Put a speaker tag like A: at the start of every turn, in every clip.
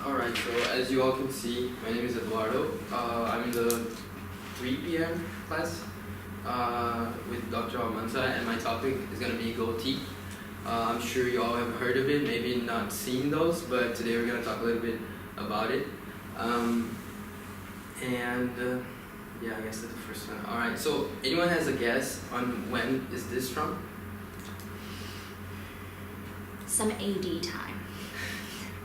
A: Alright, so as you all can see, my name is Eduardo. I'm in the 3 p.m. class with Dr. Almanza, and my topic is going to be gold teeth. I'm sure you all have heard of it, maybe not seen those, but today we're going to talk a little bit about it. Yeah, I guess that's the first one. Alright, so anyone has a guess on when is this from?
B: Some AD time.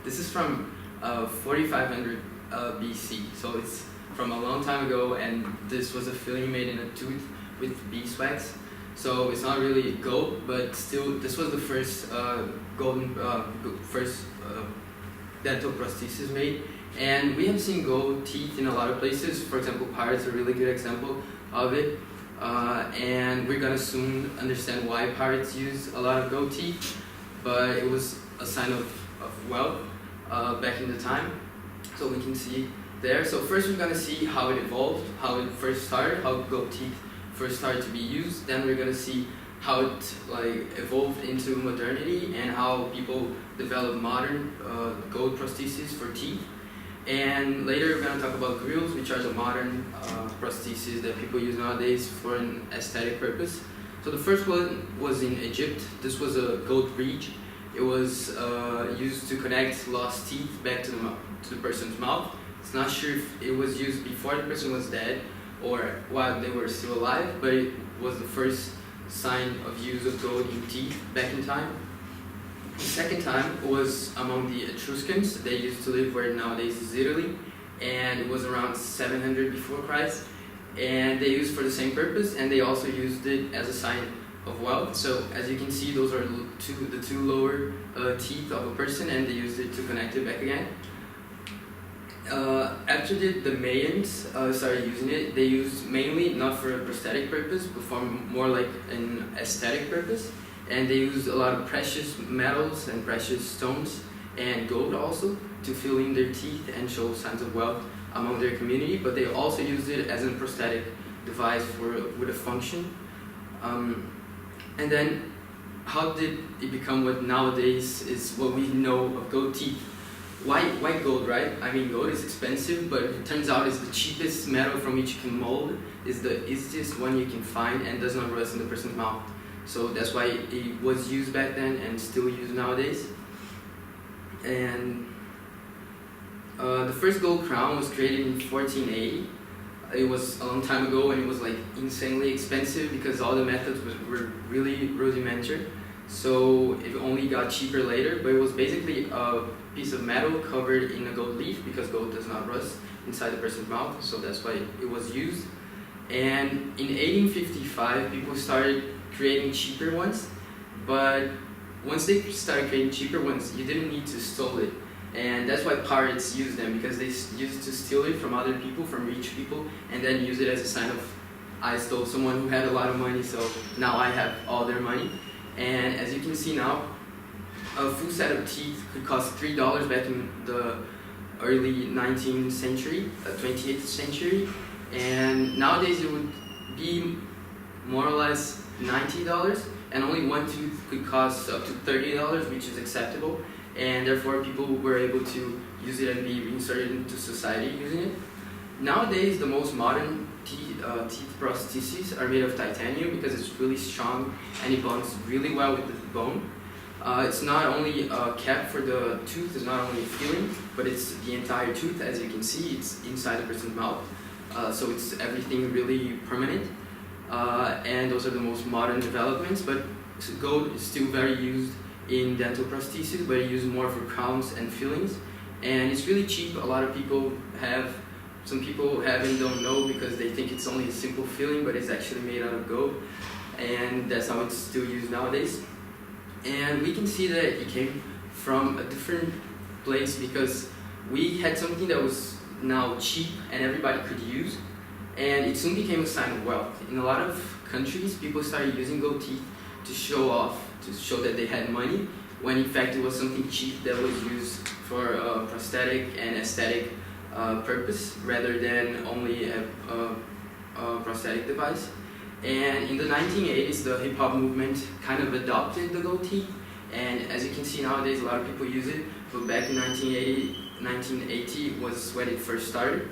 A: This is from 4500 BC, so it's from a long time ago, and this was a filling made in a tooth with beeswax. So it's not really gold, but still, this was the first dental prosthesis made. And we have seen gold teeth in a lot of places. For example, pirates are a really good example of it. And we're gonna soon understand why pirates use a lot of gold teeth. But it was a sign of wealth back in the time. So we can see there. So first we're gonna see how it evolved, how it first started, how gold teeth first started to be used. Then we're gonna see how it evolved into modernity and how people developed modern gold prostheses for teeth. And later we're gonna talk about grills, which are the modern prostheses that people use nowadays for an aesthetic purpose. So the first one was in Egypt. This was a gold bridge. It was used to connect lost teeth back to the person's mouth. It's not sure if it was used before the person was dead or while they were still alive, but it was the first sign of use of gold in teeth back in time. The second time was among the Etruscans. They used to live where nowadays is Italy, and it was around 700 before Christ. And they used for the same purpose, and they also used it as a sign of wealth. So as you can see, those are the two lower teeth of a person, and they used it to connect it back again. After the Mayans started using it, they used mainly not for a prosthetic purpose, but for more like an aesthetic purpose. And they used a lot of precious metals and precious stones and gold also to fill in their teeth and show signs of wealth among their community. But they also used it as a prosthetic device with a function. And then how did it become what nowadays is what we know of gold teeth? Why gold, right? I mean, gold is expensive, but it turns out it's the cheapest metal from which you can mold, is the easiest one you can find, and does not rust in the person's mouth. So that's why it was used back then and still used nowadays. And the first gold crown was created in 1480. It was a long time ago, and it was like insanely expensive because all the methods were really rudimentary. So it only got cheaper later, but it was basically a piece of metal covered in a gold leaf because gold does not rust inside the person's mouth, so that's why it was used. And in 1855, people started creating cheaper ones, but once they started creating cheaper ones, you didn't need to steal it. And that's why pirates used them, because they used to steal it from other people, from rich people, and then use it as a sign of, I stole someone who had a lot of money, so now I have all their money. And as you can see now, a full set of teeth could cost $3 back in the early 19th century, 28th century. And nowadays it would be more or less $90, and only one tooth could cost up to $30, which is acceptable. And therefore people were able to use it and be reinserted into society using it. Nowadays the most modern teeth prostheses are made of titanium because it's really strong and it bonds really well with the bone. It's not only a cap for the tooth, it's not only a filling, but it's the entire tooth. As you can see, it's inside the person's mouth, so it's everything really permanent. And those are the most modern developments, but gold is still very used in dental prostheses, but it's used more for crowns and fillings. And it's really cheap. A lot of people have, some people have and don't know because they think it's only a simple filling, but it's actually made out of gold. And that's how it's still used nowadays. And we can see that it came from a different place because we had something that was now cheap and everybody could use, and it soon became a sign of wealth. In a lot of countries, people started using gold teeth to show off, to show that they had money, when in fact it was something cheap that was used for a prosthetic and aesthetic purpose rather than only a prosthetic device. And in the 1980s, the hip-hop movement kind of adopted the gold teeth, And as you can see nowadays, a lot of people use it, but back in 1980 was when it first started.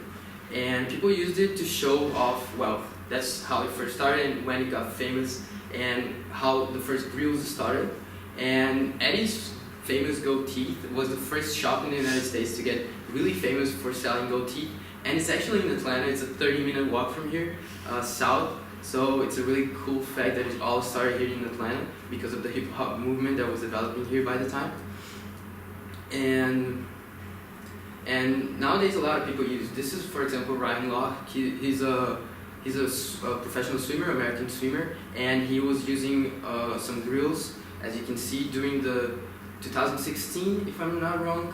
A: And people used it to show off wealth. That's how it first started and when it got famous and how the first grills started. And Eddie's famous goat teeth was the first shop in the United States to get really famous for selling goat teeth. And it's actually in Atlanta. It's a 30-minute walk from here, south. So it's a really cool fact that it all started here in Atlanta because of the hip hop movement that was developing here by the time. And nowadays a lot of people use this. Is for example Ryan Law. He's a professional swimmer, American swimmer, and he was using some grills, as you can see, during the 2016, if I'm not wrong,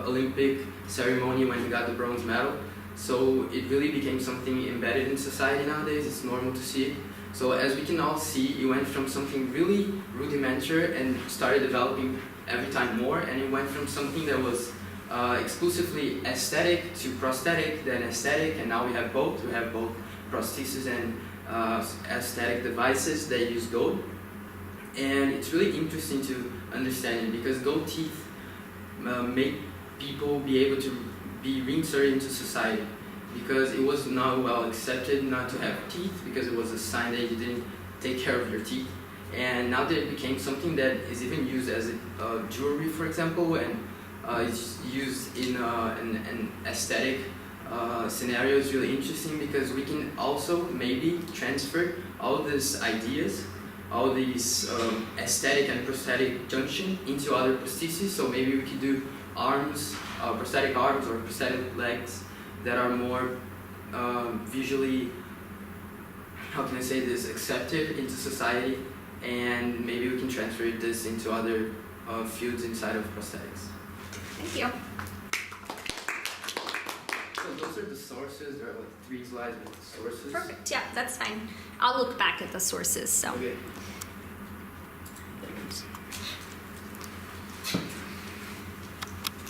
A: Olympic ceremony when he got the bronze medal. So it really became something embedded in society nowadays. It's normal to see it. So as we can all see, it went from something really rudimentary and started developing every time more, and it went from something that was exclusively aesthetic to prosthetic, then aesthetic, and now we have both. We have both prosthesis and aesthetic devices that use gold. And it's really interesting to understand it because gold teeth make people be able to be reinserted into society, because it was not well accepted not to have teeth because it was a sign that you didn't take care of your teeth. And now that it became something that is even used as jewelry, for example, and it's used in an aesthetic scenario, is really interesting because we can also maybe transfer all these ideas, all these aesthetic and prosthetic junction into other prostheses. So maybe we could do arms, prosthetic arms or prosthetic legs that are more visually, how can I say this, accepted into society, and maybe we can transfer this into other fields inside of prosthetics.
B: Thank you.
A: So those are the sources. There are like 3 slides with the sources.
B: Perfect. Yeah, that's fine. I'll look back at the sources. So.
A: Okay.